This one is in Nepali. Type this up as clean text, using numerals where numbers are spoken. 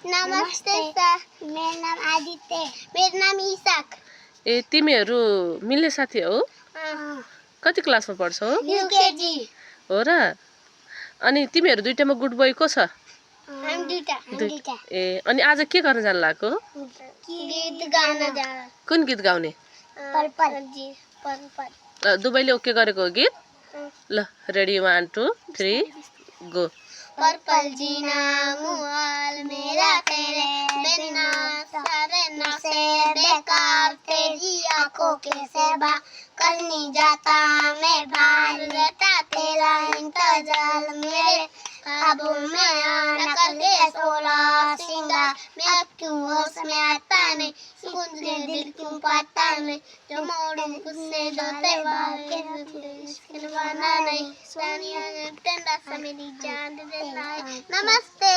नमस्ते सर, मेरो नाम आदित्य, मेरो नाम इसाक। ए तिमीहरू मिल्ने साथी हो? कति क्लासमा पढ्छौ? युकेजी हो र? अनि तिमीहरू दुईटामा गुड बोय को छ? हामी दुईटा। ए अनि आज के गर्न जानु लाग्यो? गीत गाउन जान। कुन गीत गाउने? पर्पल जी, पर्पल। दुबैले ओके गरेको हो गीत? ल रेडी 1 2 3 गो। पर्पल जीना मुहाल मेरा तेरे बिना, सारे नशे बेकार तेरी आंखों के सेवा करनी जाता मैं बाहर, रहता तेरा इंतजार मेरे ख्वाबों में आना करके 16 सिंगार। मैं अब क्यों होश में आता नहीं, सुकून से दिल क्यों पाता नहीं, जो मोड़ूं उसने जोते वाले निभाना नहीं, सानिया ठंडा सा मेरी जान दे देता है। नमस्ते।